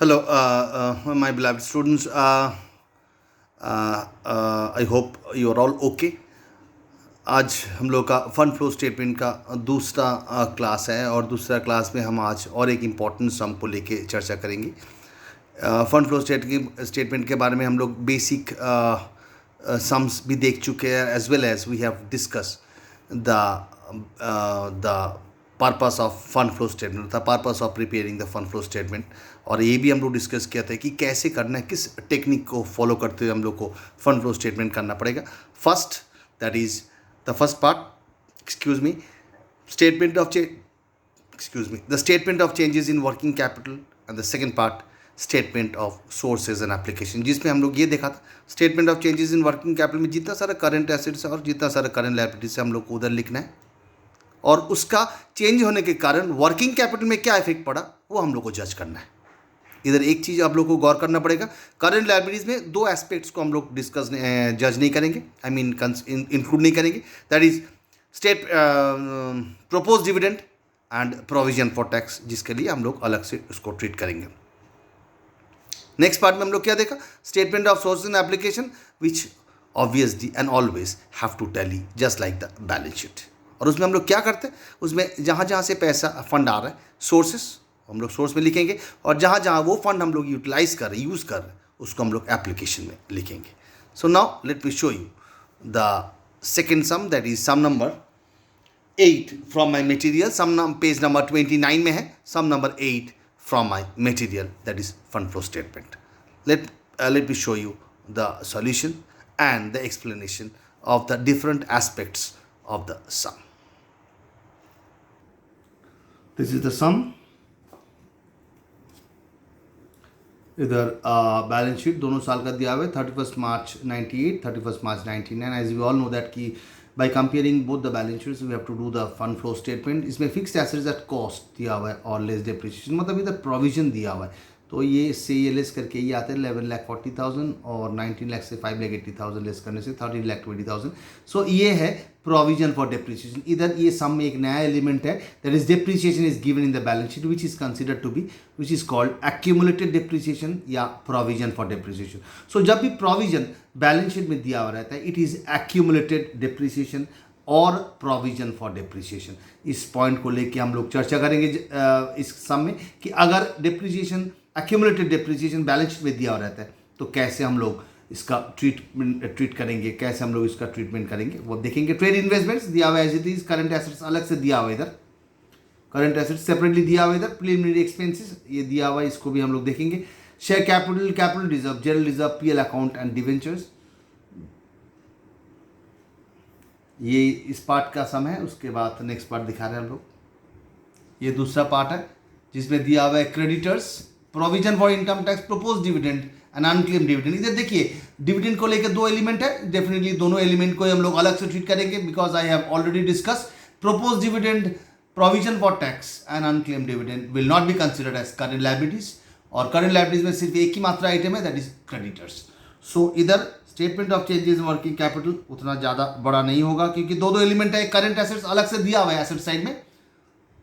Hello, my beloved students. I hope you are all okay. आज हम लोग का फंड फ्लो स्टेटमेंट का दूसरा क्लास है और दूसरा क्लास में हम आज और एक इम्पॉर्टेंट सम को लेके चर्चा करेंगे। फंड फ्लो स्टेटमेंट के बारे में हम लोग बेसिक सम्स भी देख चुके हैं, as well as we have discuss the purpose of fund flow statement, the purpose of preparing the fund flow statement. और ये भी हम लोग डिस्कस किया था कि कैसे करना है, किस टेक्निक को फॉलो करते हुए हम लोग को फंड फ्लो स्टेटमेंट करना पड़ेगा। First, that is the first part, statement of change the statement of changes in working capital, and the second part, statement of sources and application, जिसमें हम लोग ये देखा था statement of changes in working capital में जितना सारा current assets है और जितना सारा करंट लायबिलिटीज है हम लोग को उधर लिखना है, और उसका चेंज होने के कारण वर्किंग कैपिटल में क्या इफेक्ट पड़ा वो हम लोग को जज करना है। इधर एक चीज़ आप लोग को गौर करना पड़ेगा, करंट लायबिलिटीज में दो एस्पेक्ट्स को हम लोग जज नहीं करेंगे, आई मीन इंक्लूड नहीं करेंगे, that is state propose dividend and provision for tax, जिसके लिए हम लोग अलग से उसको ट्रीट करेंगे। नेक्स्ट पार्ट में हम लोग क्या देखा, statement of source and application which obviously and always have to tally just like the balance sheet. और उसमें हम लोग क्या करते हैं, उसमें जहाँ जहाँ से पैसा फंड आ रहा है, सोर्सेस हम लोग सोर्स में लिखेंगे, और जहाँ जहाँ वो फंड हम लोग यूटिलाइज कर रहे यूज़ कर रहे उसको हम लोग एप्लीकेशन में लिखेंगे। So now let me show you the second sum, that is sum number 8 from my material. Sum page number 29 में है, sum number 8 from my material, that is fund flow statement. let me show you the solution and the explanation of the different aspects of the sum. This is the sum. इधर balance sheet दोनों साल का दिया हुआ है, 31 March 98, 31 March 99। As we all know that कि by comparing both the balance sheets we have to do the fund flow statement. इसमें fixed assets at cost दिया हुआ है और लेस डेप्रिसिएशन, मतलब इधर प्रोविजन दिया हुआ है, तो ये से ये लेस करके ये आते हैं 11,40,000 और 19 लाख से 5,80,000 लेस करने से 13,20,000। सो ये है प्रोविजन फॉर डेप्रिसिएशन। इधर ये सम में एक नया एलिमेंट है, that is depreciation is given in the balance sheet which is considered to be which is called accumulated depreciation या प्रोविजन फॉर डेप्रिसिएशन। सो जब भी प्रोविजन बैलेंस शीट में दिया हुआ रहता है, इट इज एक्यूमुलेटेड डेप्रिसिएशन और प्रोविजन फॉर डेप्रिसिएशन। इस पॉइंट को लेके हम लोग चर्चा करेंगे इस सम में कि अगर depreciation accumulated depreciation balance sheet में दिया हुआ रहता है तो कैसे हम लोग इसका ट्रीट करेंगे, कैसे हम लोग इसका ट्रीटमेंट करेंगे वो देखेंगे। ट्रेड इन्वेस्टमेंट्स दिया हुआ है as it is, current assets अलग से दिया हुआ है, इधर करंट एसेट्स सेपरेटली दिया हुआ है, इधर प्रीलिमिनरी एक्सपेंसेस ये दिया हुआ है, इसको भी हम लोग देखेंगे। Share capital, capital reserve, general reserve, PL account and debentures, ये इस पार्ट का सम है। उसके बाद नेक्स्ट पार्ट दिखा रहे हैं हम लोग, ये दूसरा पार्ट है जिसमें दिया हुआ है creditors, provision for income tax, propose dividend and unclaim dividend. इधर देखिए डिविडेंड को लेकर दो एलिमेंट है, डेफिनेटली दोनों एलिमेंट को हम लोग अलग से ट्रीट करेंगे because I have already discuss propose dividend, provision for tax and unclaim dividend will not be considered as current liabilities, और करंट लायबिलिटीज में सिर्फ एक ही मात्र आइटम है, दैट इज क्रेडिटर्स। सो इधर statement of changes in working capital उतना ज़्यादा बड़ा नहीं होगा क्योंकि दो दो एलिमेंट है, करंट एसेट्स अलग से दिया हुआ है एसेट साइड में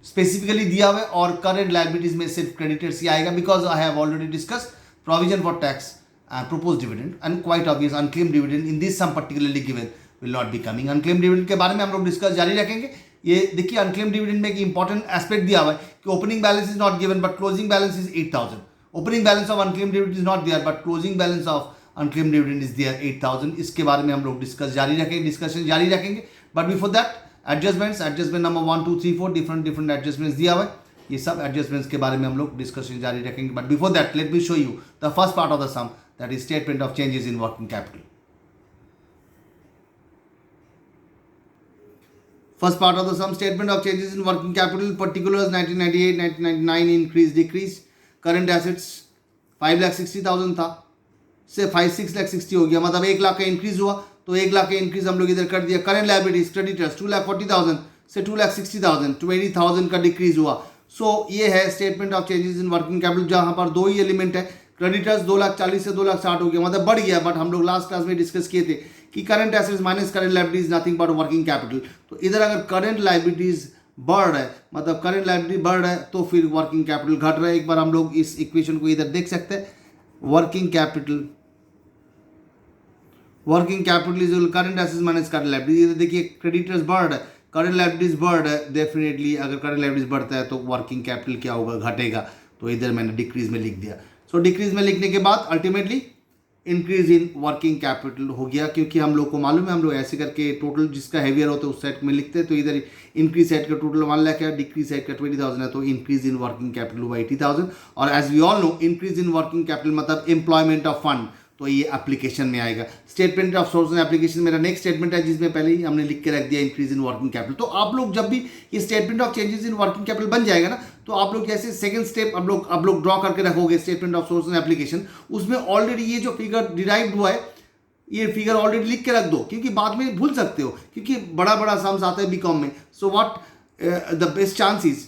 स्पेसिफिकली दिया हुआ है, और करंट लायबिलिटीज में सिर्फ क्रेडिटर्स ही आएगा because I have already discuss provision for tax and propose dividend and quite obvious unclaim dividend in this sum particularly given will not be coming. Unclaim dividend के बारे में हम लोग डिस्कस जारी रखेंगे। ये देखिए अनक्लेम डिविडेंड में एक इंपॉर्टेंट एस्पेक्ट दिया हुआ है कि opening balance is not given but closing balance is 8,000। Opening balance of unclaim dividend is not there but closing balance of unclaim dividend is there 8,000। इसके बारे में हम लोग डिस्कशन जारी रखेंगे। But before that adjustment number 1 2 3 4 different adjustments दिया हुआ है, ये सब एडजस्टमेंट्स के बारे में हम लोग डिस्कशन जारी रखेंगे। But before that let me show you the first part of the sum, that is statement of changes in working capital. First part of the sum, statement of changes in working capital, particulars 1998, 1999 increase decrease, current assets 5,60,000 था से 6,60,000 हो गया, मतलब 1 लाख का increase हुआ तो 1 लाख का increase हम लोग इधर कर दिया। करंट लायबिलिटीज क्रेडिटर्स 2,40,000 से 2,60,000, 20,000 का डिक्रीज हुआ। सो ये है statement of changes in working capital, जहाँ पर दो ही एलिमेंट है, क्रेडिटर्स 2,40,000 से 2,60,000 हो गया, मतलब बढ़ गया। बट हम लोग लास्ट क्लास में डिस्कस किए थे कि current assets minus current liabilities nothing but working capital. तो इधर अगर करंट लायबिलिटीज बढ़ रहा है, मतलब करंट लायबिलिटी बढ़ रहा है, तो फिर वर्किंग कैपिटल घट रहा है। एक बार हम लोग इस इक्वेशन को इधर देख सकते हैं, working capital is current assets minus current liability. इधर देखिए क्रेडिटर्स बढ़ रहा है, करंट लायबिलिटीज बढ़ रहा है, डेफिनेटली अगर करंट लायबिलिटीज बढ़ता है तो वर्किंग कैपिटल क्या होगा, घटेगा। तो इधर मैंने डिक्रीज में लिख दिया। सो डिक्रीज में लिखने के बाद ultimately increase in working capital हो गया, क्योंकि हम लोग को मालूम है, हम लोग ऐसे करके टोटल जिसका हैवियर होता है उस साइड में लिखते हैं। तो इधर इंक्रीज साइड का टोटल 1 लाख है, डिक्रीज साइड का 20,000 है, तो इंक्रीज इन वर्किंग कैपिटल हुआ 80,000। और as we all know increase in working capital मतलब एम्प्लॉयमेंट ऑफ फंड, तो ये एप्लीकेशन में आएगा। Statement of source and application मेरा नेक्स्ट स्टेटमेंट है, जिसमें पहले ही हमने लिख के रख दिया इंक्रीज इन वर्किंग कैपिटल। तो आप लोग जब भी ये statement of changes in working capital बन जाएगा ना, तो आप लोग जैसे सेकंड स्टेप आप लोग ड्रॉ करके रखोगे statement of source and application, उसमें ऑलरेडी ये जो फिगर डिराइव्ड हुआ है ये फिगर ऑलरेडी लिख के रख दो, क्योंकि बाद में भूल सकते हो, क्योंकि बड़ा बड़ा सम्स आता है बीकॉम में। So what the best chance is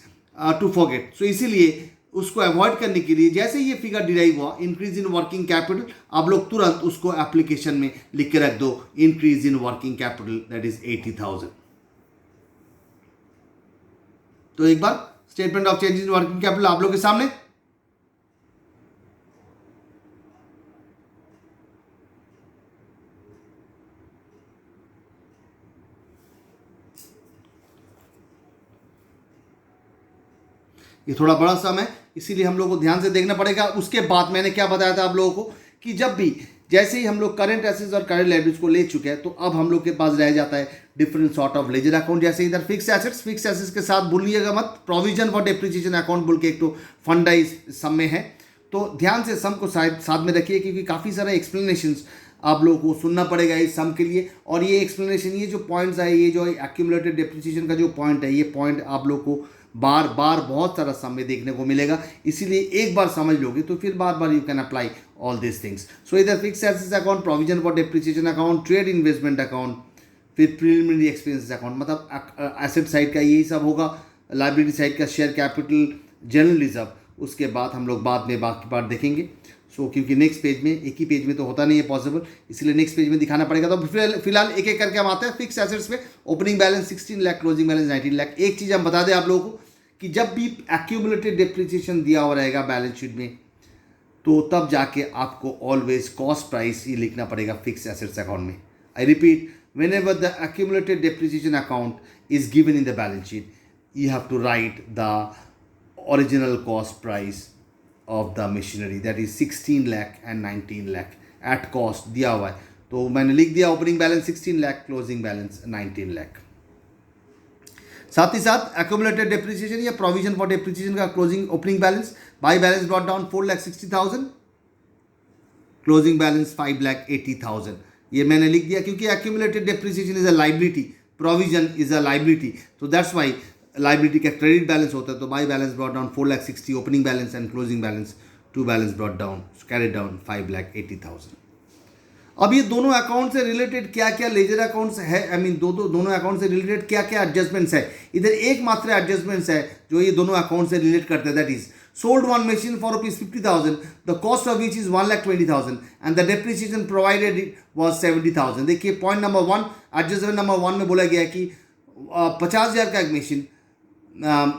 to forget. So इसीलिए उसको अवॉइड करने के लिए जैसे ये फिगर डिराइव हुआ इंक्रीज इन वर्किंग कैपिटल, आप लोग तुरंत उसको एप्लीकेशन में लिख के रख दो increase in working capital that is 80,000। तो एक बार statement of changes in working capital आप लोग के सामने। ये थोड़ा बड़ा सम है, इसीलिए हम लोग को ध्यान से देखना पड़ेगा। उसके बाद मैंने क्या बताया था आप लोगों को कि जब भी जैसे ही हम लोग करंट एसेट्स और करंट लायबिलिटीज को ले चुके हैं, तो अब हम लोग के पास रह जाता है different sort of ledger account. जैसे इधर फिक्स एसेट्स के साथ भूलिएगा मत, प्रोविजन फॉर डेप्रिसिएशन अकाउंट बोल के एक तो फंडा इस सम में है। तो ध्यान से सम को साथ में रखिए, क्योंकि काफ़ी सारे एक्सप्लेनेशंस आप लोगों को सुनना पड़ेगा इस सम के लिए। और ये एक्सप्लेनेशन, ये जो पॉइंट्स है, ये जो एक्यूमुलेटेड डेप्रिसिएशन का जो पॉइंट है, ये पॉइंट आप लोग को बार बार बहुत सारा सम में देखने को मिलेगा। इसीलिए एक बार समझ लोगे तो फिर बार बार you can apply all this things. So इधर fix assets account, provision for depreciation account, trade investment account, फिर प्रिलिमिनरी एक्सपेंसेस अकाउंट, मतलब एसेट साइड का यही सब होगा, लाइबिलिटी साइड का शेयर कैपिटल, जनरल रिजर्व। उसके बाद हम लोग बाद में बाकी पार्ट देखेंगे। सो क्योंकि नेक्स्ट पेज में, एक ही पेज में तो होता नहीं है पॉसिबल, इसलिए नेक्स्ट पेज में दिखाना पड़ेगा। तो फिलहाल एक एक करके हम आते हैं फिक्स एसेट्स में। Opening balance 16 lakh, closing balance 19 lakh. एक चीज़ हम बता दें आप लोगों को कि जब भी एक्यूमुलेटेड डेप्रिसिएशन दिया हुआ रहेगा बैलेंस शीट में, तो तब जाके आपको ऑलवेज कॉस्ट प्राइस ही लिखना पड़ेगा फिक्स एसेट्स अकाउंट में। I repeat, whenever the accumulated depreciation account is given in the balance sheet, you have to write the original cost price of the machinery, that is 16 lakh and 19 lakh at cost दिया हुआ है। तो मैंने लिख दिया opening balance 16 lakh, closing balance 19 lakh. साथ ही साथ एक्यूमुलेटेड डेप्रिसिएशन या प्रोविजन फॉर डेप्रिसिएशन का closing opening balance, by balance brought down 4,60,000, closing balance 5,80,000। ये मैंने लिख दिया क्योंकि accumulated depreciation is a liability, provision is a liability, तो दैट्स वाई लाइबिलिटी का क्रेडिट बैलेंस होता है। तो by balance brought down 4,60,000 opening balance and closing balance to balance brought down carried down 5,80,000। अब ये दोनों अकाउंट से रिलेटेड क्या क्या लेजर अकाउंट्स है, आई मीन दोनों अकाउंट से रिलेटेड क्या क्या एडजस्टमेंट्स है। इधर एकमात्र एडजस्टमेंट्स है जो ये दोनों अकाउंट से रिलेट करते हैं, that is sold one machine for ₹50,000, the cost of which is 1,20,000 and the depreciation provided was 70,000। देखिए पॉइंट नंबर 1, एडजस्टमेंट नंबर 1 में बोला गया कि 50,000 का एक मशीन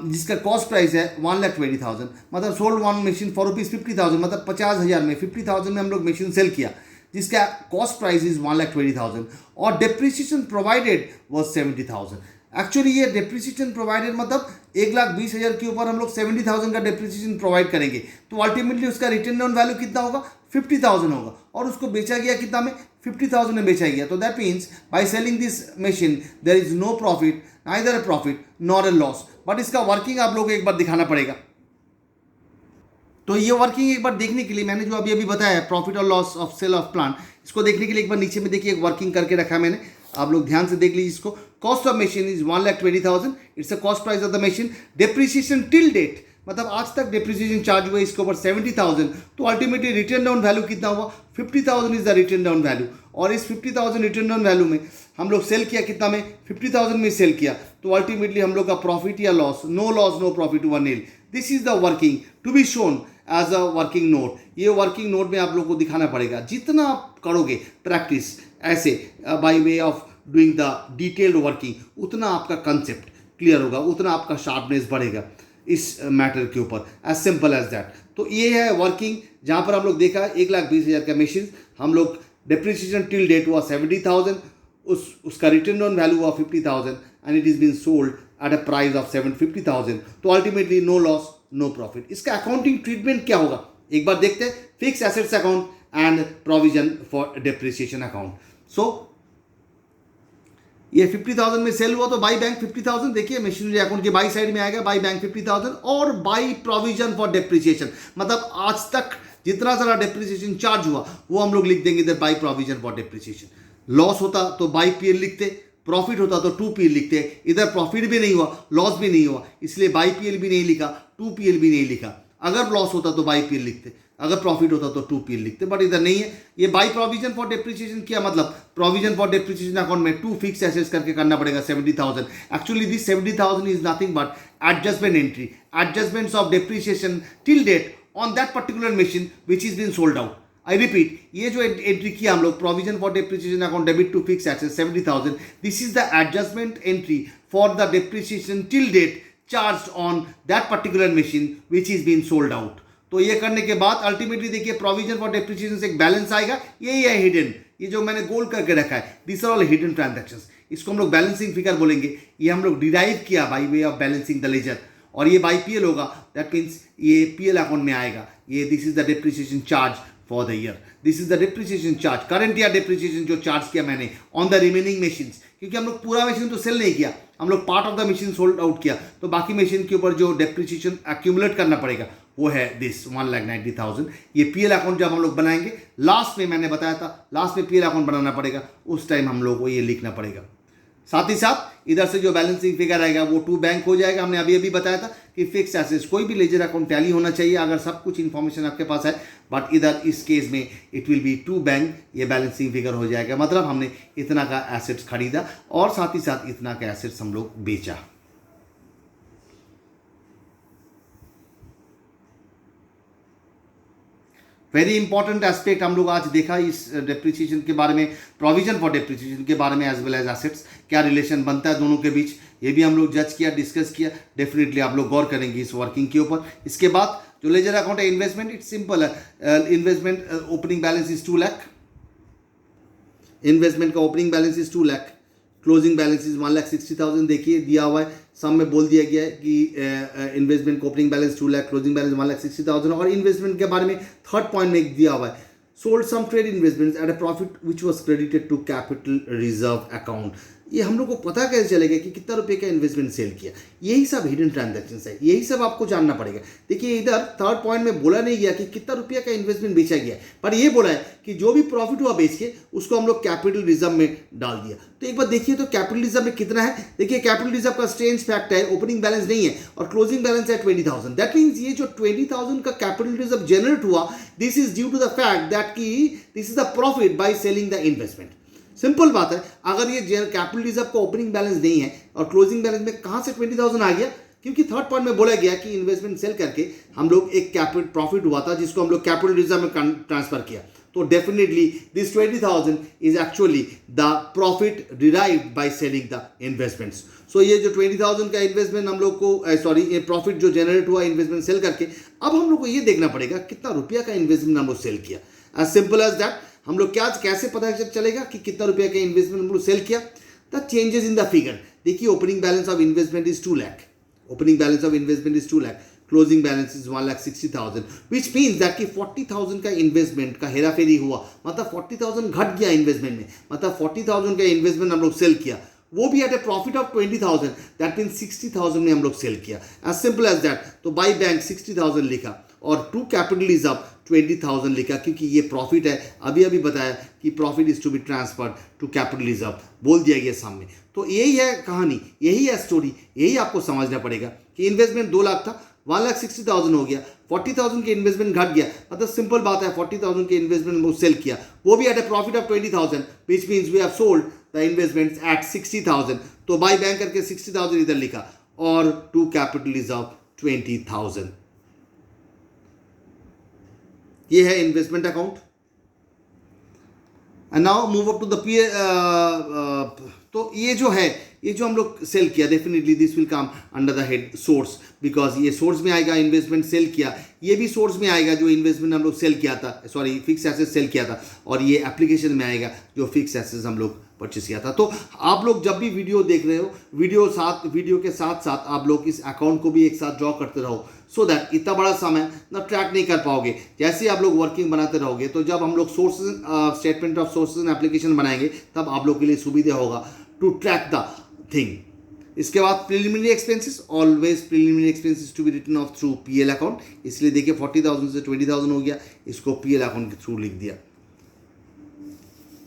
जिसका कॉस्ट प्राइस है 1,20,000, मतलब सोल्ड वन मशीन फॉर ₹50,000, मतलब 50,000 में 50,000 में हम लोग मशीन सेल किया, जिसका कॉस्ट प्राइस इज 1,20,000 और डेप्रिसिएशन प्रोवाइडेड वॉज 70,000। एक्चुअली ये डेप्रिसिएशन प्रोवाइडेड मतलब 1,20,000 के ऊपर हम लोग 70,000 का डेप्रिसिएशन प्रोवाइड करेंगे, तो अल्टीमेटली उसका रिटर्न ऑन वैल्यू कितना होगा, 50,000 होगा, और उसको बेचा गया कितना में, 50,000 में बेचा गया। तो that means by selling this machine there is no profit, neither a profit nor a loss. But इसका वर्किंग आप लोगों को एक बार दिखाना पड़ेगा। तो ये वर्किंग एक बार देखने के लिए मैंने जो अभी बताया प्रॉफिट और loss of sale of plant, इसको देखने के लिए एक बार नीचे में देखिए एक वर्किंग करके रखा है मैंने, आप लोग ध्यान से देख लीजिए इसको। Cost of machine is 1,20,000, it's a cost price of the machine. Depreciation till date मतलब आज तक डेप्रिसिएशन चार्ज हुआ इसके ऊपर 70,000, तो अल्टीमेटली रिटर्न डाउन वैल्यू कितना हुआ, 50,000 is the return down value. और इस 50,000 रिटर्न डाउन वैल्यू में हम लोग सेल किया कितना में, 50,000 में सेल किया, तो अल्टीमेटली हम लोग का प्रॉफिट या loss, no loss no profit हुआ nil. This is the working to be shown as a working note. ये वर्किंग नोट में आप लोग को दिखाना पड़ेगा। जितना आप करोगे प्रैक्टिस ऐसे by way of doing the detailed working, उतना आपका कंसेप्ट क्लियर होगा, उतना आपका शार्पनेस बढ़ेगा इस मैटर के ऊपर, एज सिंपल एज दैट। तो ये है वर्किंग, जहाँ पर हम लोग देखा 1,20,000 का मशीन, हम लोग डिप्रिसिएशन टिल डेट हुआ 70,000, उसका रिटर्न ऑन वैल्यू हुआ 50,000 and it is been sold at a price of 750,000। तो ultimately no loss no profit. इसका अकाउंटिंग ट्रीटमेंट क्या होगा एक बार देखते हैं। Fix assets account and provision for depreciation account. So ये 50,000 में सेल हुआ तो बाई बैंक 50,000, देखिए मशीनरी अकाउंट के बाई साइड में आएगा, बाई बैंक 50,000 और बाई प्रोविजन फॉर डिप्रिसिएशन, मतलब आज तक जितना सारा डिप्रिसिएशन चार्ज हुआ वो हम लोग लिख देंगे इधर by provision for depreciation. Loss होता तो बाई पीएल लिखते, प्रॉफिट होता तो 2 पीएल लिखते। इधर प्रॉफिट भी नहीं हुआ, लॉस भी नहीं हुआ, इसलिए बाई पीएल भी नहीं लिखा, 2 पीएल भी नहीं लिखा। अगर लॉस होता तो बाई पीएल लिखते, अगर प्रॉफिट होता तो 2 पीएल लिखते, बट इधर नहीं है। ये बाई प्रोविजन फॉर डिप्रिसिएशन क्या मतलब, प्रोविजन फॉर डिप्रिसिएशन अकाउंट में 2 फिक्स एसेट्स करके करना पड़ेगा 70,000। Actually this 70,000 is nothing but adjustment entry, adjustments of depreciation till date on that particular machine which is been sold out. I repeat, ये जो entry किया हम लोग, provision for depreciation account debit to fix assets 70,000, this is the adjustment entry for the depreciation till date charge on that particular machine which is been sold out. तो ये करने के बाद अल्टीमेटली देखिए प्रोविजन फॉर डिप्रिसिएशन से एक balance आएगा, यही है हिडन, ये जो मैंने गोल करके रखा है, this are all hidden transactions. इसको हम लोग बैलेंसिंग फिगर बोलेंगे। ये हम लोग डिराइव किया by way of balancing the ledger, और ये बाई पीएल होगा, दैट मीन्स ये पीएल अकाउंट में आएगा। ये this is the depreciation charge for the year, this is the depreciation charge, current year depreciation जो चार्ज किया मैंने ऑन द रिमेनिंग मशीन्स, क्योंकि हम लोग पूरा मशीन तो सेल नहीं किया, हम लोग part of the machine sold out किया, तो बाकी मशीन के ऊपर जो डिप्रिसिएशन एक्यूमुलेट करना पड़ेगा वो है दिस 1,90,000। ये पीएल अकाउंट जब हम लोग बनाएंगे, लास्ट में मैंने बताया था लास्ट में पीएल अकाउंट बनाना पड़ेगा, उस टाइम हम लोग को ये लिखना पड़ेगा। साथ ही साथ इधर से जो बैलेंसिंग फिगर आएगा वो 2 बैंक हो जाएगा। हमने अभी अभी बताया था कि फिक्स एसेट्स कोई भी लेजर अकाउंट टैली होना चाहिए अगर सब कुछ इन्फॉर्मेशन आपके पास है, बट इधर इस केस में इट विल बी 2 बैंक, ये बैलेंसिंग फिगर हो जाएगा, मतलब हमने इतना का एसेट्स खरीदा और साथ ही साथ इतना का एसेट्स हम लोग बेचा। वेरी इंपॉर्टेंट एस्पेक्ट हम लोग आज देखा इस डिप्रिसिएशन के बारे में, प्रोविजन फॉर डिप्रिसिएशन के बारे में, एज वेल एज एसेट्स, क्या रिलेशन बनता है दोनों के बीच, ये भी हम लोग जज किया, डिस्कस किया। डेफिनेटली आप लोग गौर करेंगे इस वर्किंग के ऊपर। इसके बाद जो लेजर अकाउंट है इन्वेस्टमेंट, इट्स सिंपल है। Investment opening balance is 2 lakh, investment का opening balance is 2 lakh, closing balance is 1,60,000। देखिए दिया हुआ है, सम में बोल दिया गया है कि investment opening balance 2 lakh, closing balance 1,60,000। और इन्वेस्टमेंट के बारे में थर्ड पॉइंट में दिया हुआ है, sold some trade investments at a profit which was credited to capital reserve account. ये हम लोग को पता कैसे चलेगा कि कितना रुपए का इन्वेस्टमेंट सेल किया, यही सब हिडन ट्रांजैक्शंस है, यही सब आपको जानना पड़ेगा। देखिए इधर थर्ड पॉइंट में बोला नहीं गया कि कितना रुपया का इन्वेस्टमेंट बेचा गया, पर ये बोला है कि जो भी प्रॉफिट हुआ बेच के उसको हम लोग कैपिटल रिजर्व में डाल दिया। तो एक बार देखिए तो कैपिटल रिजर्व में कितना है, देखिए कैपिटल रिजर्व का स्ट्रेंज फैक्ट है, ओपनिंग बैलेंस नहीं है और क्लोजिंग बैलेंस है 20,000। दैट मीन्स ये जो 20,000 का कैपिटल रिजर्व जनरेट हुआ, this is due to the fact that कि this is the profit by selling the investment. Simple बात है, अगर ये कैपिटल रिजर्व का ओपनिंग बैलेंस नहीं है और क्लोजिंग बैलेंस में कहां से 20,000 आ गया, क्योंकि थर्ड पॉइंट में बोला गया कि इन्वेस्टमेंट सेल करके हम लोग एक कैपिटल प्रॉफिट हुआ था जिसको हम लोग कैपिटल रिजर्व में ट्रांसफर किया। तो definitely this 20,000 is actually the profit derived by selling the investments. So ये जो 20,000 का इन्वेस्टमेंट हम लोग को सॉरी ये प्रॉफिट जो जनरेट हुआ इन्वेस्टमेंट सेल करके, अब हम लोग को ये देखना पड़ेगा कितना रुपया का इन्वेस्टमेंट हम लोग सेल किया। एज सिंपल एज दैट, हम लोग क्या कैसे पता चलेगा कि कितना रुपया का इन्वेस्टमेंट हम लोग सेल किया, the changes in the figure. देखिए opening balance of investment is 2 lakh, opening balance of investment is 2 lakh, closing balance is 1,60,000, which means that कि 40,000 का इन्वेस्टमेंट का हेराफेरी हुआ, मतलब 40,000 घट गया इन्वेस्टमेंट में, मतलब 40,000 का इन्वेस्टमेंट हम लोग सेल किया, वो भी at a profit of 20,000, that means 60,000 में हम लोग सेल किया। As simple as that. तो बाई बैंक 60,000 लिखा और टू कैपिटल रिजर्व 20,000 लिखा, क्योंकि ये प्रॉफिट है, अभी अभी बताया कि profit is to be transferred to capital reserve, बोल दिया गया सामने। तो यही है कहानी, यही है स्टोरी, यही आपको समझना पड़ेगा कि इन्वेस्टमेंट 2 लाख था, 1,60,000 हो गया, 40,000 के इन्वेस्टमेंट घट गया, मतलब सिंपल बात है 40,000 के इन्वेस्टमेंट वो सेल किया, वो भी at a profit of 20,000, which means we have sold the investments at 60,000। तो बाई बैंक करके 60,000 इधर लिखा और टू कैपिटल रिजर्व 20,000। ये है investment account. And now move up to the तो ये जो है ये जो हम लोग सेल किया, definitely this will come under the head source, because ये सोर्स में आएगा, इन्वेस्टमेंट सेल किया, ये भी सोर्स में आएगा जो इन्वेस्टमेंट हम लोग सेल किया था, सॉरी फिक्स एसेट सेल किया था, और ये एप्लीकेशन में आएगा जो फिक्स एसेट्स हम लोग परचेस किया था। तो आप लोग जब भी वीडियो देख रहे हो, वीडियो के साथ साथ आप लोग इस अकाउंट को भी एक साथ ड्रॉ करते रहो, सो दैट इतना बड़ा समय ना ट्रैक नहीं कर पाओगे। जैसे आप लोग वर्किंग बनाते रहोगे, तो जब हम लोग sources statement of sources and application बनाएंगे, तब आप लोग के लिए सुविधा होगा टू ट्रैक द थिंग। इसके बाद preliminary expenses, always preliminary expenses to be written off through PL account, इसलिए देखिए 40,000 से 20,000 हो गया, इसको पीएल अकाउंट के थ्रू लिख दिया।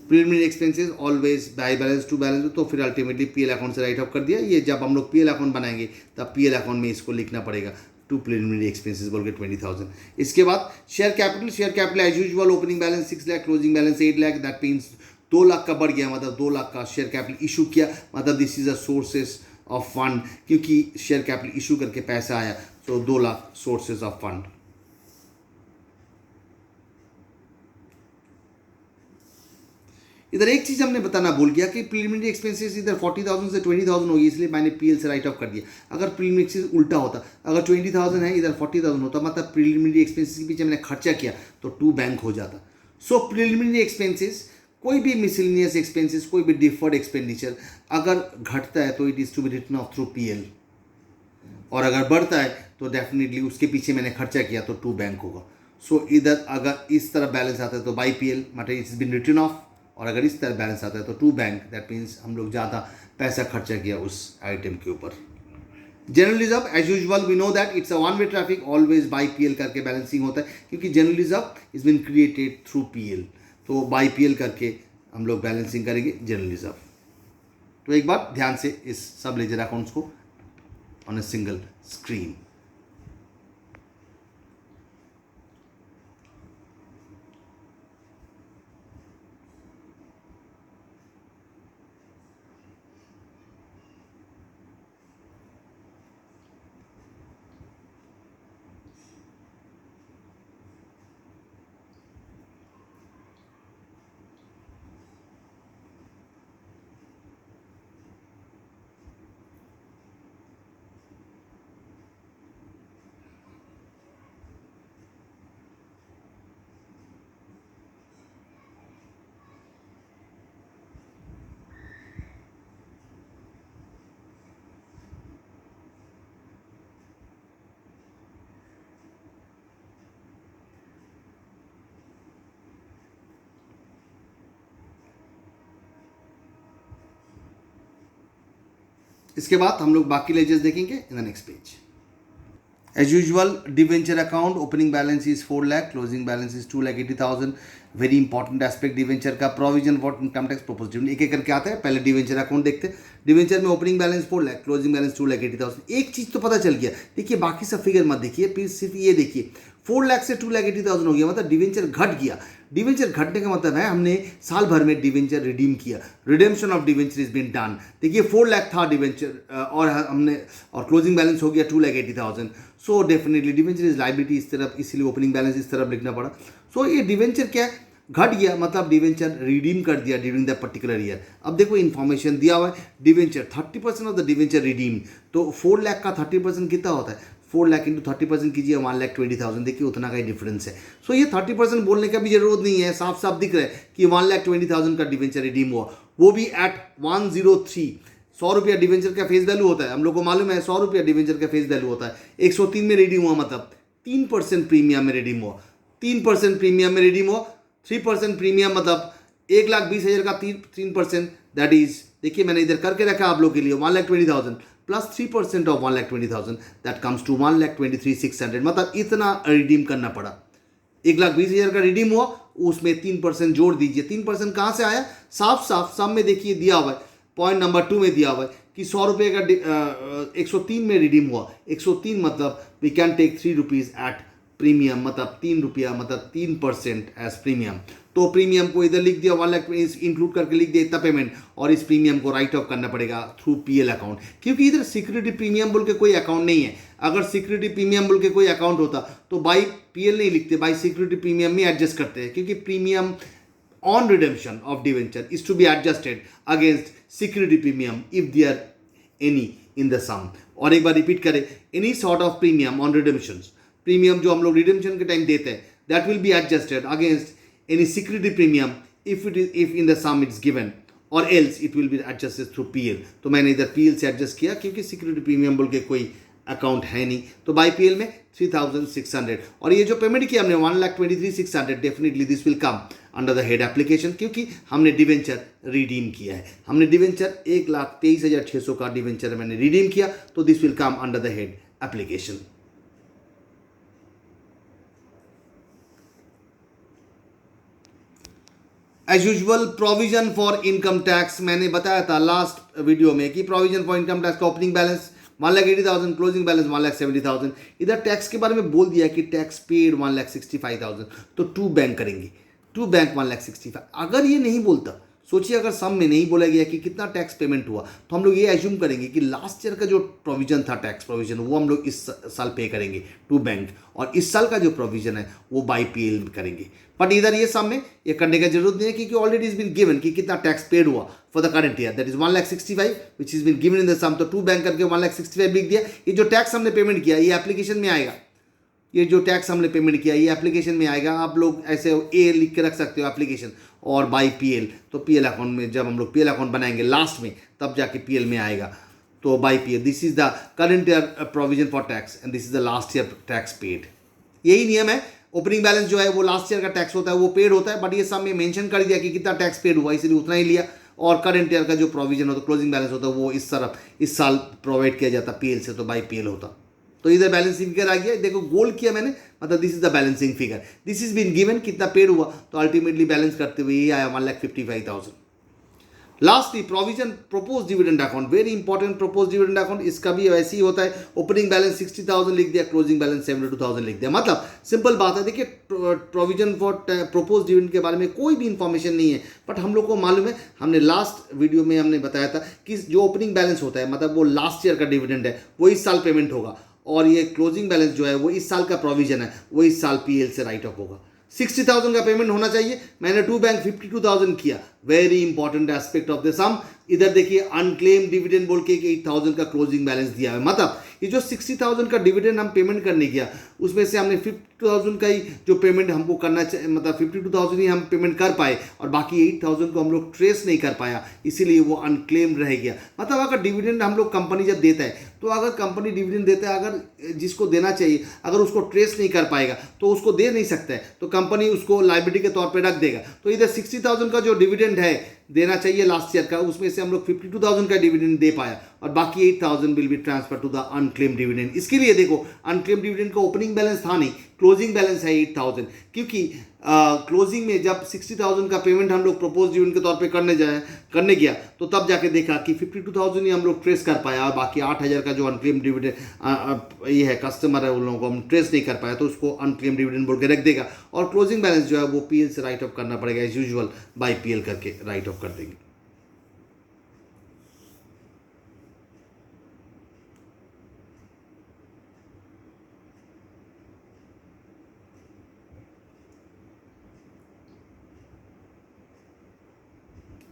Preliminary expenses always by balance to balance, तो फिर अल्टीमेटली पीएल अकाउंट से राइट ऑफ कर दिया। ये जब हम लोग पीएल अकाउंट बनाएंगे तब पीएल अकाउंट में इसको लिखना पड़ेगा टू प्रिलिमिनरी एक्सपेंसेस बोल के 20,000। इसके बाद share capital as usual, opening balance 6 lakh, closing balance 8 lakh, that means 2 lakh का बढ़ गया, मतलब 2 लाख का शेयर कैपिटल इशू किया, मतलब this is a sources of fund, क्योंकि शेयर कैपिटल इशू करके पैसा आया, तो 2 लाख सोर्सेज ऑफ फंड। इधर एक चीज़ हमने बताना भूल गया कि प्रीलिमिनरी एक्सपेंसेस इधर 40,000 से 20,000 होगी, इसलिए मैंने पीएल से राइट ऑफ कर दिया। अगर प्रीलिमिनरी एक्सपेंसेस उल्टा होता, अगर 20,000 है इधर 40,000 होता, मतलब प्रीलिमिनरी एक्सपेंसेस के पीछे मैंने खर्चा किया तो टू बैंक हो जाता। सो प्रीलिमिनरी एक्सपेंसेस, कोई भी मिसलिनियस एक्सपेंसेस, कोई भी डिफर्ड एक्सपेंडिचर अगर घटता है तो it is to be written off through PL, और अगर बढ़ता है तो डेफिनेटली उसके पीछे मैंने खर्चा किया तो टू बैंक होगा। सो इधर अगर इस तरह बैलेंस आता है तो बाई पीएल, मतलब इट्स बिन रिटन ऑफ, और अगर इस तरह बैलेंस आता है तो टू बैंक, दैट मीन्स हम लोग ज़्यादा पैसा खर्चा किया उस आइटम के ऊपर। General reserve as usual we know that it's a one way traffic, always by PL करके बैलेंसिंग होता है, क्योंकि general reserve is been created through PL, तो बाई पीएल करके हम लोग बैलेंसिंग करेंगे जनरल रिजर्व। तो एक बार ध्यान से इस सब लेजर अकाउंट्स को ऑन ए सिंगल स्क्रीन। इसके बाद हम लोग बाकी लेजर्स देखेंगे in the next page. As usual debenture account, opening balance is 4 lakh, closing balance is 2,80,000। Very important aspect debenture का, provision for income tax propose, एक एक करके आता है। पहले डिवेंचर अकाउंट देखते हैं। डिवेंचर में opening balance 4 lakh, closing balance 2,80,000। एक चीज़ तो पता चल गया, देखिए बाकी सब फिगर मत देखिए, फिर सिर्फ ये देखिए 4 लाख से 2,80,000 हो गया, मतलब डिवेंचर घट गया। डिवेंचर घटने का मतलब है हमने साल भर में डिवेंचर रिडीम किया, redemption of debenture is been done. देखिए 4 लाख था डिवेंचर, और हमने और क्लोजिंग बैलेंस हो गया 2,80,000। So definitely debenture is liability इस तरफ, इसीलिए ओपनिंग बैलेंस इस तरफ लिखना पड़ा। सो ये डिवेंचर क्या है, घट गया, मतलब डिवेंचर रिडीम कर दिया ड्यूरिंग द पर्टिकुलर ईयर। अब देखो इन्फॉर्मेशन दिया हुआ है, debenture 30% of the debenture redeem, तो 4 लाख का 30% कितना होता है, 4 लाख इंटू 30% कीजिए 1,20,000, देखिए उतना का ही डिफरेंस है। सो ये 30% बोलने का भी जरूरत नहीं है, साफ साफ दिख रहा है कि 1,20,000 का डिवेंचर रिडीम हुआ, वो भी एट 103। 100 रुपया डिवेंचर का फेस वैल्यू होता है, हम लोग को मालूम है 100 रुपया डिवेंचर का फेस वैल्यू होता है। 103 में रिडीम हुआ, मतलब 3% प्रीमियम में रिडीम हुआ, 3% प्रीमियम में रिडीम हुआ। 3% प्रीमियम मतलब 1,20,000 का 3%, दैट इज, देखिए मैंने इधर करके रखा आप लोग के लिए 1,20,000 plus 3% of 1,20,000, that comes to 1,23,600, मतलब इतना रिडीम करना पड़ा। 1,20,000 का रिडीम हुआ, उसमें 3% जोड़ दीजिए। 3% कहाँ से आया, साफ साफ सब में देखिए दिया हुआ है, पॉइंट नंबर 2 में दिया हुआ है कि 100 रुपये का 103 में रिडीम हुआ। 103 मतलब we can take 3 rupees at premium, मतलब 3 रुपया, मतलब 3% एज प्रीमियम। तो प्रीमियम को इधर लिख दिया, 1 लाख इंक्लूड करके लिख दिया इतना पेमेंट, और इस प्रीमियम को राइट ऑफ करना पड़ेगा थ्रू पीएल अकाउंट, क्योंकि इधर सिक्योरिटी प्रीमियम बोल के कोई अकाउंट नहीं है। अगर सिक्योरिटी प्रीमियम बोल के कोई अकाउंट होता तो बाई पीएल नहीं लिखते, बाई सिक्योरिटी प्रीमियम में एडजस्ट करते हैं, क्योंकि premium on redemption of debenture is to be adjusted against security premium if there any in the sum. और एक बार रिपीट करें, any sort of premium on redemptions, premium जो हम लोग रिडेम्पशन के टाइम देते हैं, that will be adjusted against any security premium if in the sum it's given, और else it will be adjusted through PL. तो मैंने इधर PL से एडजस्ट किया क्योंकि सिक्योरिटी प्रीमियम बोल के कोई अकाउंट है नहीं, तो बाई PL में 3600, और ये जो पेमेंट किया हमने 1,23,600, definitely this will come under the head application, क्योंकि हमने डिवेंचर रिडीम किया है. हमने डिवेंचर 1,23,600 का डिवेंचर मैंने रिडीम किया, तो this will come under the head application. As usual provision for income tax, मैंने बताया था लास्ट वीडियो में कि प्रोविजन फॉर इनकम टैक्स का ओपनिंग बैलेंस 1,80,000, क्लोजिंग बैलेंस 1,70,000. इधर टैक्स के बारे में बोल दिया कि टैक्स पेड 1,65,000, तो टू बैंक करेंगे, टू बैंक 1,65,000. अगर ये नहीं बोलता, सोचिए अगर सम में नहीं बोला गया कि कितना टैक्स पेमेंट हुआ, तो हम लोग ये एज्यूम करेंगे कि लास्ट ईयर का जो प्रोविजन था, टैक्स प्रोविजन, वो हम लोग इस साल पे करेंगे टू बैंक, और इस साल का जो प्रोविजन है वो बाई PL करेंगे. बट इधर ये सम में ये करने का जरूरत नहीं है, क्योंकि ऑलरेडी इज बीन गिवन कि कितना टैक्स पेड हुआ for the current year, that is 1,65,000 which is been given in the sum. तो टू बैंक करके 1,65,000 लिख दिया. ये जो टैक्स हमने पेमेंट किया ये एप्लीकेशन में आएगा, ये जो टैक्स हमने पेमेंट किया ये एप्लीकेशन में आएगा. आप लोग ऐसे ए लिख के रख सकते हो एप्लीकेशन और बाई PL, तो PL अकाउंट में जब हम लोग PL अकाउंट बनाएंगे लास्ट में, तब जाके PL में आएगा. तो by PL, this is the current year provision for tax and this is the last year tax paid. यही नियम है. ओपनिंग बैलेंस जो है वो लास्ट ईयर का टैक्स होता है, वो पेड होता है, बट ये सब में मेंशन कर दिया कि कितना टैक्स पेड हुआ, इसलिए उतना ही लिया. और करंट ईयर का जो प्रोविजन होता है, क्लोजिंग बैलेंस होता है, वो इस साल प्रोवाइड किया जाता PL से, तो बाई PL होता. तो इधर बैलेंसिंग फिगर आ गया. देखो गोल किया मैंने, मतलब this is the balancing figure, this is been given कितना पेड हुआ, तो अल्टीमेटली बैलेंस करते हुए ये आया 1,55,000. Lastly provision propose dividend account, very important propose dividend account. इसका भी वैसे ही होता है, ओपनिंग बैलेंस 60,000 लिख दिया, क्लोजिंग बैलेंस 72,000 लिख दिया. मतलब सिंपल बात है. देखिए प्रोविजन फॉर प्रोपोज डिविडेंड के बारे में कोई भी इंफॉर्मेशन नहीं है, बट हम लोग को मालूम है, हमने लास्ट वीडियो में हमने बताया था कि जो ओपनिंग बैलेंस होता है, मतलब वो लास्ट ईयर का डिविडेंड है, वो इस साल पेमेंट होगा, और ये क्लोजिंग बैलेंस जो है वो इस साल का प्रोविजन है, वो इस साल PL से राइट ऑफ होगा. 60,000 का पेमेंट होना चाहिए, मैंने टू बैंक 52,000 किया. Very important aspect of the sum. इधर देखिए अनक्लेम डिविडेंड बोल के 8,000 का क्लोजिंग बैलेंस दिया है. मतलब ये जो 60,000 का डिविडेंड हम पेमेंट करने किया, उसमें से हमने 52,000 का ही जो पेमेंट हमको करना चाहिए, मतलब 52,000 ही हम पेमेंट कर पाए, और बाकी 8,000 को हम लोग ट्रेस नहीं कर पाया, इसीलिए वो अनक्लेम्ड रह गया. मतलब अगर डिविडेंड हम लोग कंपनी जब देता है, तो अगर कंपनी डिविडेंड देता है, अगर जिसको देना चाहिए अगर उसको ट्रेस नहीं कर पाएगा, तो उसको दे नहीं सकता है, तो कंपनी उसको लाइबिलिटी के तौर पे रख देगा. तो इधर 60,000 का जो डिविडेंड है देना चाहिए लास्ट ईयर का, उसमें से हम लोग 52,000 का डिविडेंड दे पाया, और बाकी 8,000 will be transfer to the unclaim dividend. इसके लिए देखो अनक्लेम डिविडेंड का ओपनिंग बैलेंस था नहीं, क्लोजिंग बैलेंस है 8,000, क्योंकि क्लोजिंग में जब 60,000 का पेमेंट हम लोग प्रपोज डिविडेंड के तौर पे करने गया, तो तब जाके देखा कि 52,000 ही हम लोग ट्रेस कर पाया, और बाकी 8,000 का जो अनक्लेम डिविडेंड ये है कस्टमर है, उन लोगों को हम ट्रेस नहीं कर पाया, तो उसको अनक्लेम डिविडेंड बोल के रख देगा, और क्लोजिंग बैलेंस जो है वो PL से राइट ऑफ करना पड़ेगा. एज यूजुअल बाई PL करके राइट ऑफ कर देंगे.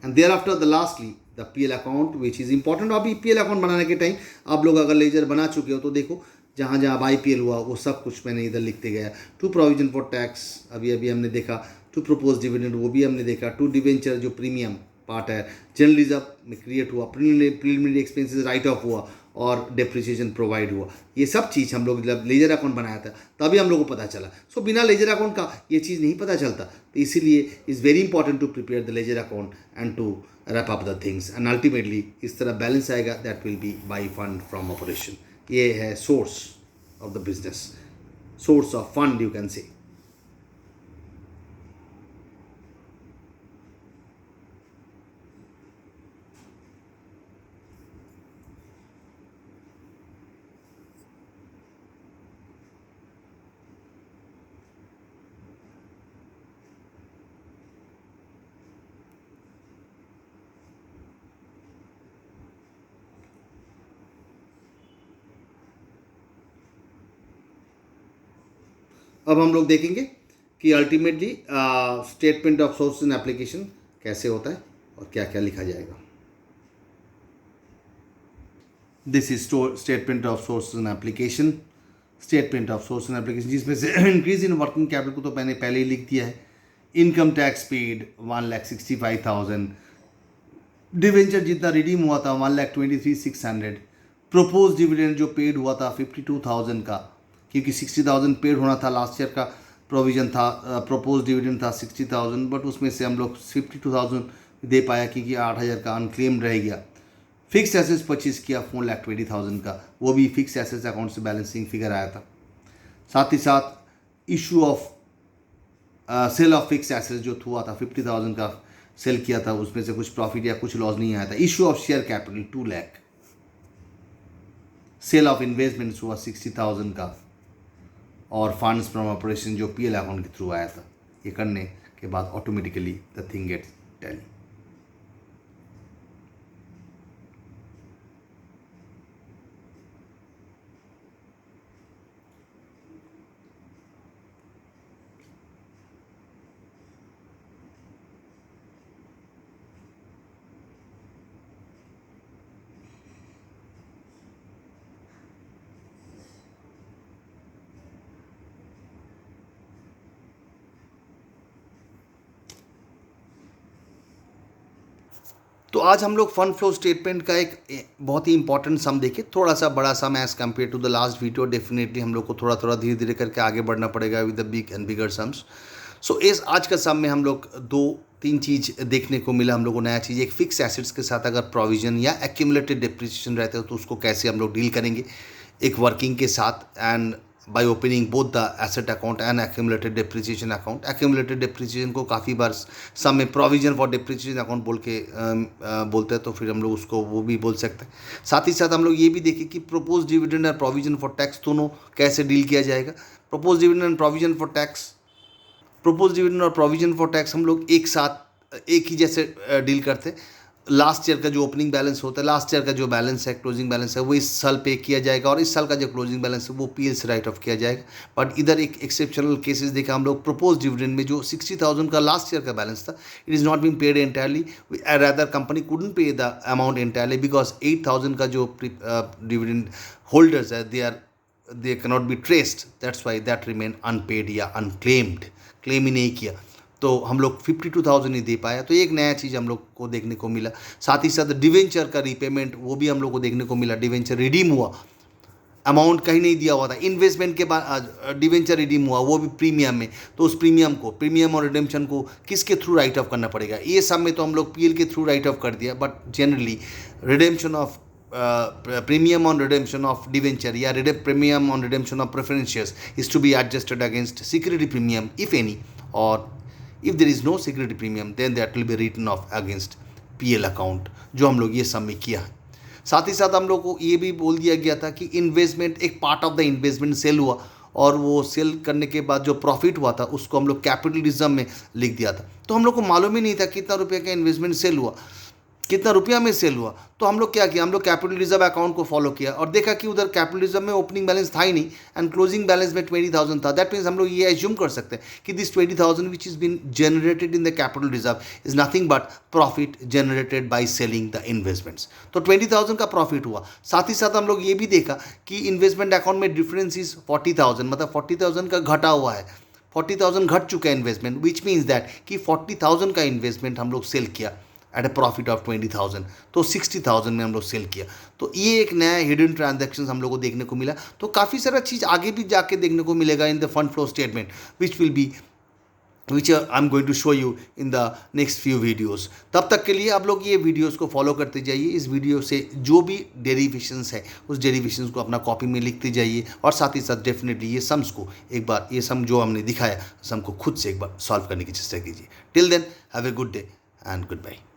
And there after the lastly the PL account which is important. अभी PL अकाउंट बनाने के टाइम आप लोग अगर लेजर बना चुके हो, तो देखो जहाँ जहाँ बाई PL हुआ वो सब कुछ मैंने इधर लिखते गया. टू प्रोविजन फॉर टैक्स अभी अभी हमने देखा, टू प्रपोज डिविडेंड वो भी हमने देखा, टू डिवेंचर जो प्रीमियम पार्ट है, जनरल रिजर्व में क्रिएट हुआ, प्रीलिमिनरी एक्सपेंसेस राइट ऑफ हुआ, और डेप्रिसिएशन प्रोवाइड हुआ. ये सब चीज़ हम लोग जब लेजर अकाउंट बनाया था तभी हम लोग को पता चला. सो बिना लेजर अकाउंट का ये चीज़ नहीं पता चलता, तो इसीलिए is very important to prepare the ledger account and to wrap up the things, and ultimately इस तरह बैलेंस आएगा, that will be by fund from operation. ये है source of the business, source of fund you can say. अब हम लोग देखेंगे कि ultimately statement of source and application कैसे होता है और क्या क्या लिखा जाएगा। This is statement of source and application. Statement of source and application जिसमें से इंक्रीज इन वर्किंग कैपिटल को तो मैंने पहले ही लिख दिया है। इनकम टैक्स पेड 1,65,000, डिवेंचर जितना रिडीम हुआ था 1,23,600, प्रोपोज डिविडेंड जो पेड हुआ था 52,000 का, क्योंकि 60,000 पेड होना था, लास्ट ईयर का प्रोविजन था, प्रोपोज डिविडेंड था 60,000, बट उसमें से हम लोग 52,000 दे पाया क्योंकि 8,000 का अनक्लेम्ड रह गया। फिक्स एसेट्स परचेज किया 4,20,000 का, वो भी फिक्स एसेट्स अकाउंट से बैलेंसिंग फिगर आया था। साथ ही साथ issue of sale of fix assets जो हुआ था 50,000 का सेल किया था, उसमें से कुछ प्रॉफिट या कुछ लॉस नहीं आया था। Issue of share capital 2 lakh, sale of investments हुआ 60,000 का, और फंड्स फ्रॉम ऑपरेशन जो पीएल अकाउंट के थ्रू आया था। ये करने के बाद automatically the thing gets tally. तो आज हम लोग फंड फ्लो स्टेटमेंट का एक बहुत ही इंपॉर्टेंट सम देखें, थोड़ा सा बड़ा sum as compare to the last video. Definitely हम लोग को थोड़ा थोड़ा धीरे धीरे करके आगे बढ़ना पड़ेगा with the big and bigger sums. So इस आज का सम में हम लोग 2-3 चीज़ देखने को मिला हम लोग को नया चीज़। एक फिक्स एसेट्स के साथ अगर प्रोविजन या एक्यूमुलेटेड डिप्रिसिएशन रहते हो तो उसको कैसे हम लोग डील करेंगे एक वर्किंग के साथ, and by opening both the asset account and accumulated depreciation account। accumulated depreciation को काफ़ी बार सम में provision for depreciation account बोल के बोलते हैं, तो फिर हम लोग उसको वो भी बोल सकते हैं। साथ ही साथ हम लोग ये भी देखें कि proposed dividend और provision for tax दोनों कैसे डील किया जाएगा। proposed dividend and provision for tax, proposed dividend और provision for tax हम लोग एक साथ एक ही जैसे डील करते हैं। लास्ट ईयर का जो ओपनिंग बैलेंस होता है, लास्ट ईयर का जो बैलेंस है, क्लोजिंग बैलेंस है, वो इस साल पे किया जाएगा, और इस साल का जो क्लोजिंग बैलेंस है वो पीएल से राइट ऑफ किया जाएगा। बट इधर एक एक्सेप्शनल केसेस देखा हम लोग, प्रोपोज डिविडेंड में जो 60,000 का लास्ट ईयर का बैलेंस था, it is not been paid entirely, rather company couldn't pay the amount entirely because 8,000 का जो डिविडेंड होल्डर्स है they cannot be traced, that's why that remain unpaid या अनक्लेम्ड, क्लेम ही नहीं किया, तो हम लोग 52,000 ही दे पाया। तो एक नया चीज़ हम लोग को देखने को मिला। साथ ही साथ डिवेंचर का रीपेमेंट वो भी हम लोग को देखने को मिला। डिवेंचर रिडीम हुआ, अमाउंट कहीं नहीं दिया हुआ था, इन्वेस्टमेंट के बाद डिवेंचर रिडीम हुआ, वो भी प्रीमियम में, तो उस प्रीमियम और रिडेम्पशन को किसके थ्रू राइट ऑफ करना पड़ेगा। ये सब में तो हम लोग पीएल के थ्रू राइट ऑफ कर दिया, but generally redemption of premium on redemption of debenture या premium on redemption of preference shares is to be adjusted against security premium if any, or if there is no security premium then that will be written off against PL account, जो हम लोग ये सब में किया है। साथ ही साथ हम लोग को ये भी बोल दिया गया था कि इन्वेस्टमेंट एक part of the investment sale हुआ, और वो सेल करने के बाद जो प्रॉफिट हुआ था उसको हम लोग कैपिटल रिजर्व में लिख दिया था। तो हम लोग को मालूम ही नहीं था कितना रुपये का इन्वेस्टमेंट सेल हुआ, कितना रुपया में सेल हुआ। तो हम लोग क्या किया, हम लोग कैपिटल रिजर्व अकाउंट को फॉलो किया और देखा कि उधर कैपिटल रिजर्व में ओपनिंग बैलेंस था ही नहीं एंड क्लोजिंग बैलेंस में 20,000 था। दैट मीन्स हम लोग ये एज्यूम कर सकते हैं कि this 20,000 which is been generated in the capital reserve is nothing but profit generated by selling the investments. तो 20,000 का प्रॉफिट हुआ। साथ ही साथ हम लोग ये भी देखा कि इन्वेस्टमेंट अकाउंट में डिफरेंस इज 40,000, मतलब 40,000 का घटा हुआ है, 40,000 घट चुका है इन्वेस्टमेंट, विच मीन्स दैट कि 40,000 का इन्वेस्टमेंट हम लोग सेल किया एट अ प्रॉफिट ऑफ 20,000, तो 60,000 में हम लोग सेल किया। तो ये एक नया हिडन ट्रांजैक्शन हम लोग को देखने को मिला। तो काफ़ी सारा चीज़ आगे भी जाके देखने को मिलेगा in the fund flow statement which I am going to show you in the next few videos. तब तक के लिए आप लोग ये वीडियोज़ को फॉलो करते जाइए। इस वीडियो से जो भी डेरिवेशंस है उस डेरिवेशंस को अपना कॉपी में लिखते जाइए, और साथ ही साथ डेफिनेटली ये सम्स को एक बार, ये सम जो हमने दिखाया सम को खुद से एक बार सॉल्व करने की चेष्टा कीजिए। Till then have a good day and good bye.